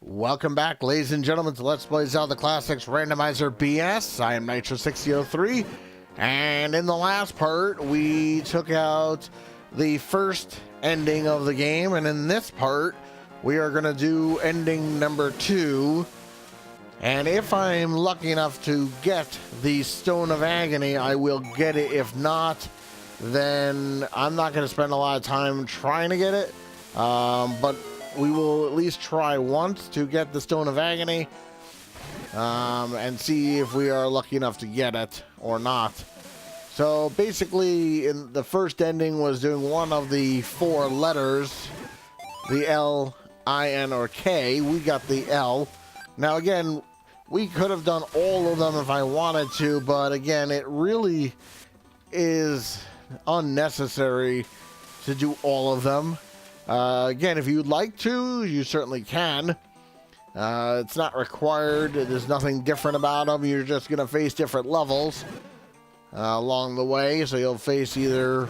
Welcome back, ladies and gentlemen, to Let's Play Zelda Classics Randomizer BS. I am Nitro6003, and in the last part, we took out the first ending of the game, and in this part, we are going to do ending number 2. And if I'm lucky enough to get the Stone of Agony, I will get it. If not, then I'm not going to spend a lot of time trying to get it, but we will at least try once to get the Stone of Agony, and see if we are lucky enough to get it or not. So basically, in the first ending was doing one of the 4 letters, the L, I, N, or K. We got the L. Now again, we could have done all of them if I wanted to, but again, it really is unnecessary to do all of them. Again, if you'd like to, you certainly can. It's not required. There's nothing different about them. You're just going to face different levels along the way. So you'll face either,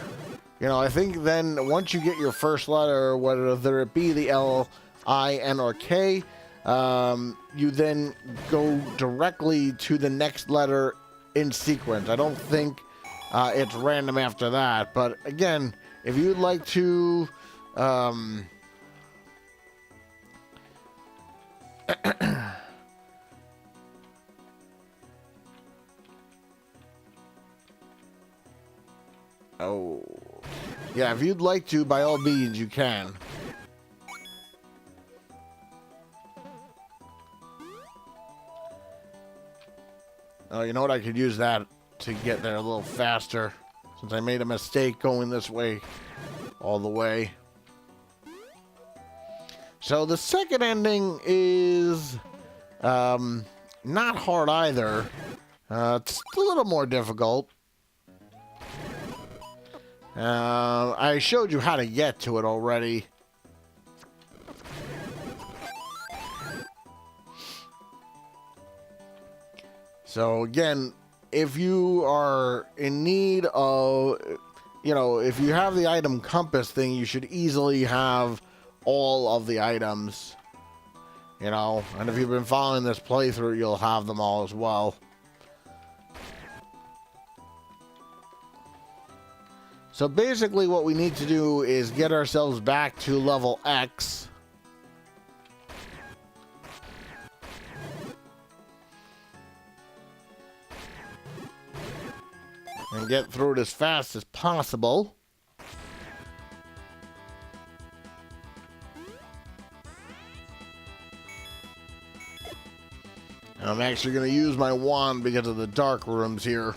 I think then once you get your first letter, whether it be the L, I, N, or K, you then go directly to the next letter in sequence. I don't think it's random after that. But again, if you'd like to... oh, yeah, if you'd like to, by all means, you can. Oh, you know what? I could use that to get there a little faster, since I made a mistake going this way all the way. So the second ending is not hard either. It's a little more difficult. I showed you how to get to it already. So again, if you are in need of, if you have the item compass thing, you should easily have all of the items, and if you've been following this playthrough, you'll have them all as well. So basically what we need to do is get ourselves back to level X. And get through it as fast as possible. I'm actually going to use my wand because of the dark rooms here.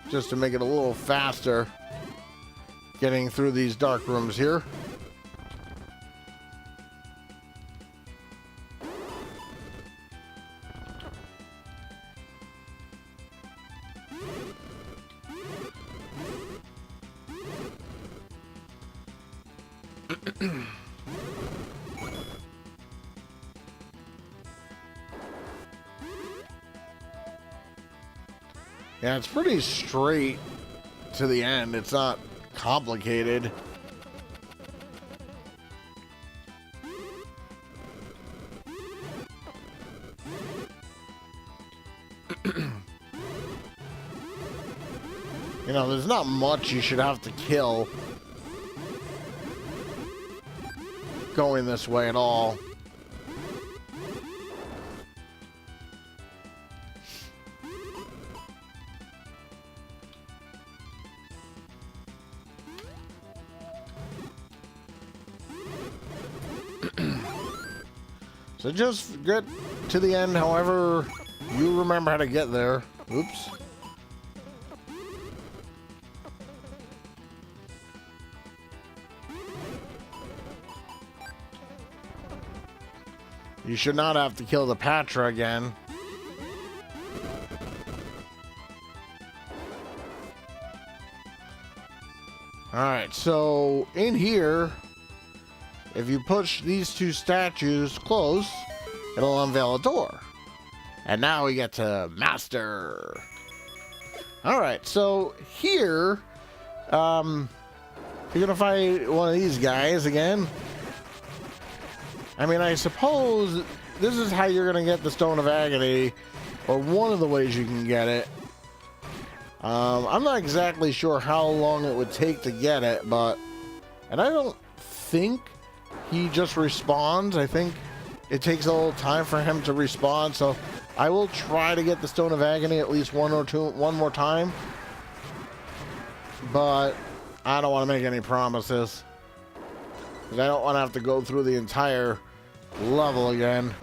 Just to make it a little faster getting through these dark rooms here. Yeah, it's pretty straight to the end. It's not complicated. There's not much you should have to kill going this way at all. So just get to the end however you remember how to get there. Oops. You should not have to kill the Patra again. Alright, so in here, if you push these 2 statues close, it'll unveil a door. And now we get to Master. All right, so here, you're gonna fight one of these guys again. I mean, I suppose this is how you're gonna get the Stone of Agony, or one of the ways you can get it. I'm not exactly sure how long it would take to get it, and I don't think he just respawns. I think it takes a little time for him to respawn, so I will try to get the Stone of Agony at least one more time. But I don't want to make any promises, because I don't want to have to go through the entire level again.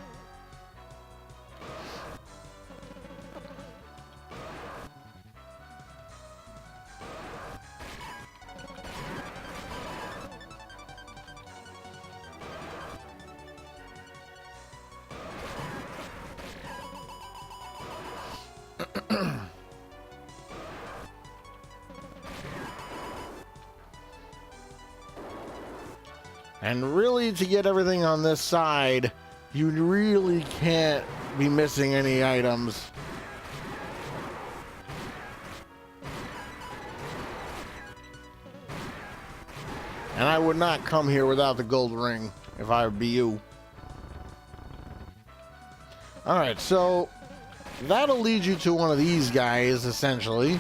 And really, to get everything on this side, you really can't be missing any items. And I would not come here without the gold ring if I would be you. Alright, so that'll lead you to one of these guys, essentially.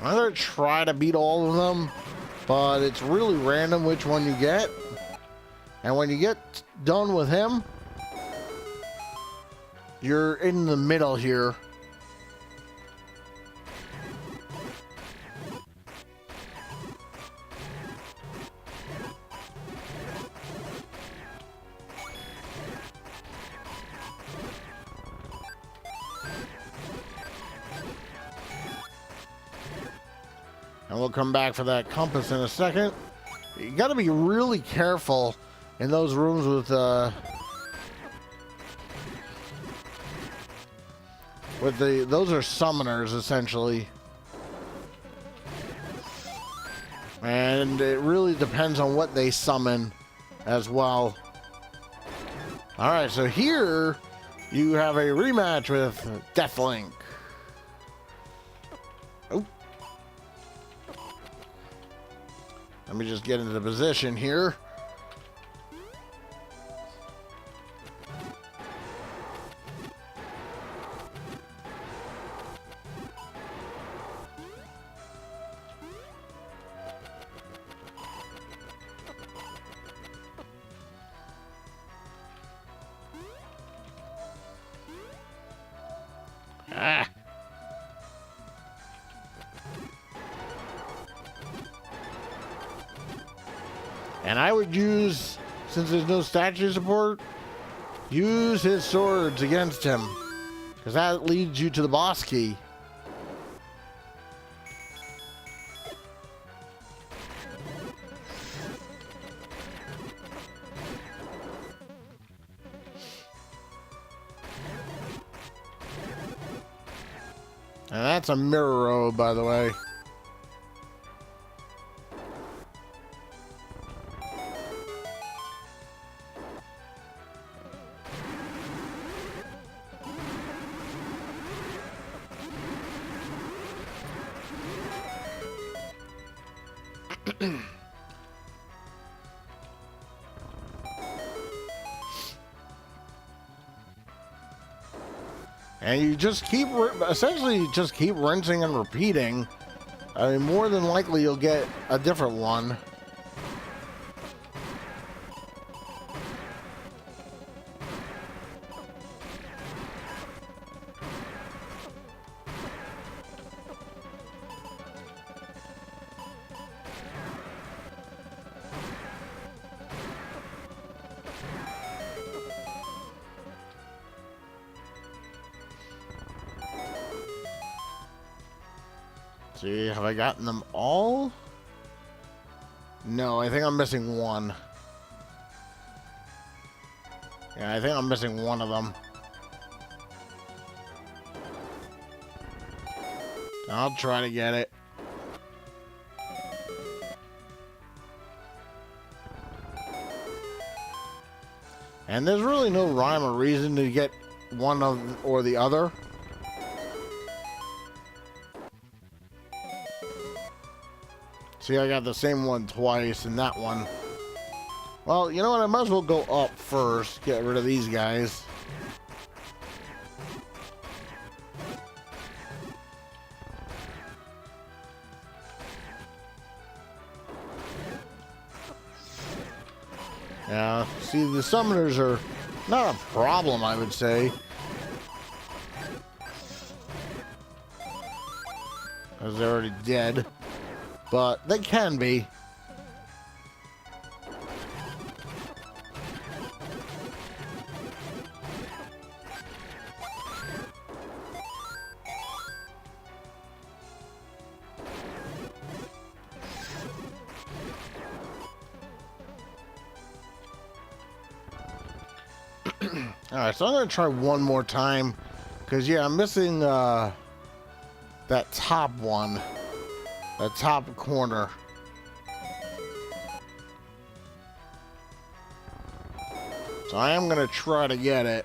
I'm going to try to beat all of them, but it's really random which one you get. And when you get done with him, you're in the middle here. And we'll come back for that compass in a second. You got to be really careful in those rooms with those are summoners, essentially. And it really depends on what they summon as well. All right, so here you have a rematch with Deathlink. Oh. Let me just get into the position here. Ah. And I would use, since there's no statue support, use his swords against him, because that leads you to the boss key. And that's a mirror robe, by the way. And you just keep, essentially just keep rinsing and repeating. I mean, more than likely you'll get a different one. See, have I gotten them all? No, I think I'm missing one. Yeah, I think I'm missing one of them. I'll try to get it. And there's really no rhyme or reason to get one of or the other. See, I got the same one twice in that one. Well, you know what? I might as well go up first. Get rid of these guys. Yeah, see, the summoners are not a problem, I would say. Because they're already dead. But they can be. Alright, so I'm going to try one more time. Because, yeah, I'm missing that top one. That top corner. So I am going to try to get it.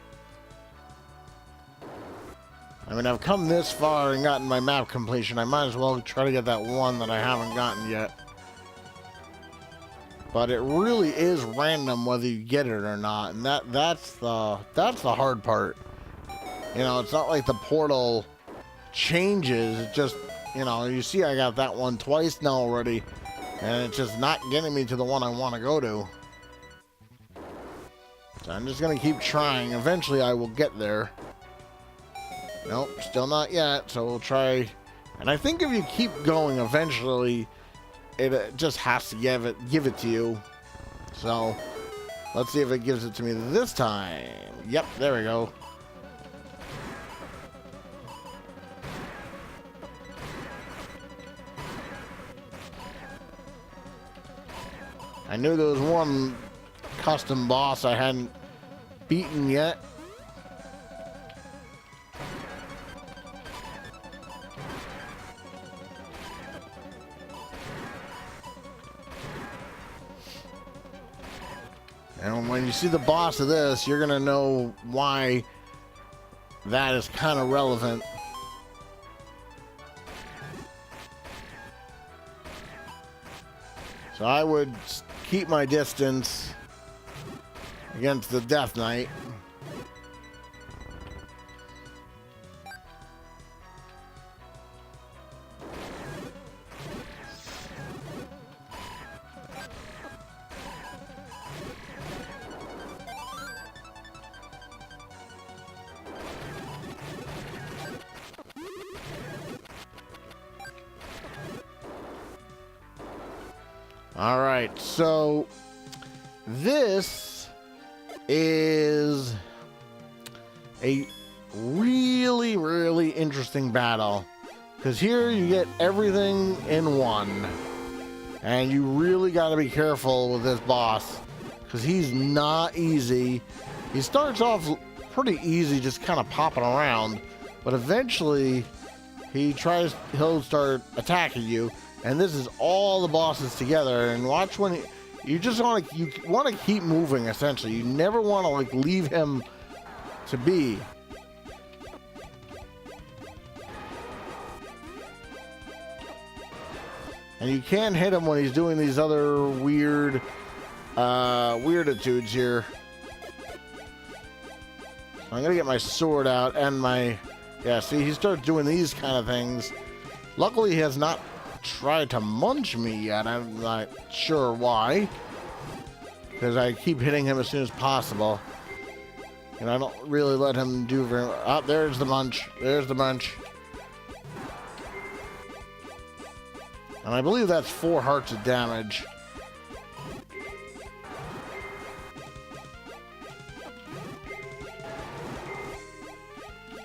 I mean, I've come this far and gotten my map completion. I might as well try to get that one that I haven't gotten yet. But it really is random whether you get it or not, and that's the hard part. You know, it's not like the portal changes. It just, you know, you see I got that one twice now already, and it's just not getting me to the one I want to go to. So I'm just gonna keep trying. Eventually I will get there. Nope, still not yet. So we'll try. And I think if you keep going, eventually it just has to give it to you. So let's see if it gives it to me this time. Yep, there we go. I knew there was one custom boss I hadn't beaten yet. And when you see the boss of this, you're gonna know why that is kind of relevant. So I would keep my distance against the Death Knight. All right, so this is a really, really interesting battle, because here you get everything in one, and you really got to be careful with this boss, because he's not easy. He starts off pretty easy, just kind of popping around, but eventually he'll start attacking you. And this is all the bosses together. And watch when you want to keep moving. Essentially, you never want to like leave him to be. And you can't hit him when he's doing these other weird-attitudes here. I'm gonna get my sword out and my see, he starts doing these kind of things. Luckily, he has not tried to munch me yet. I'm not sure why, because I keep hitting him as soon as possible, and I don't really let him do very much. Oh, there's the munch. There's the munch. And I believe that's 4 hearts of damage.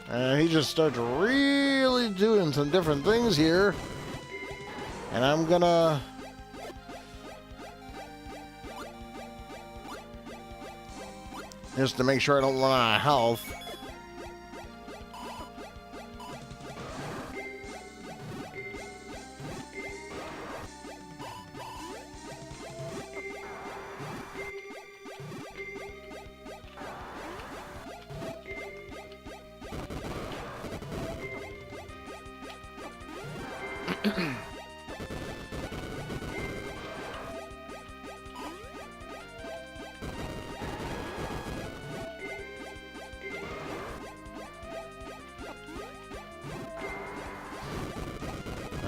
And he just starts really doing some different things here. And I'm gonna just to make sure I don't run out of health.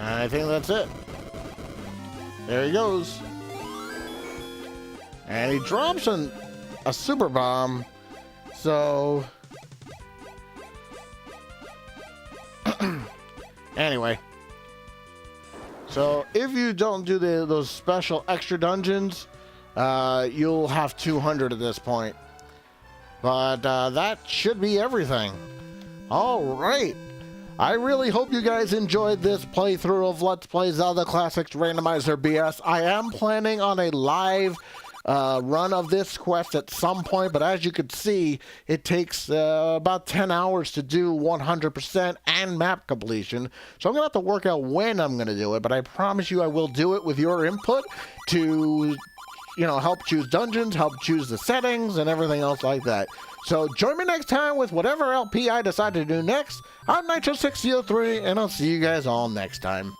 I think that's it. There he goes. And he drops a super bomb. So anyway. So if you don't do those special extra dungeons, you'll have 200 at this point. But that should be everything. All right. I really hope you guys enjoyed this playthrough of Let's Play Zelda Classics Randomizer BS. I am planning on a live run of this quest at some point, but as you can see, it takes about 10 hours to do 100% and map completion. So I'm going to have to work out when I'm going to do it, but I promise you I will do it with your input to, you know, help choose dungeons, help choose the settings, and everything else like that. So join me next time with whatever LP I decide to do next. I'm Nitro6003, and I'll see you guys all next time.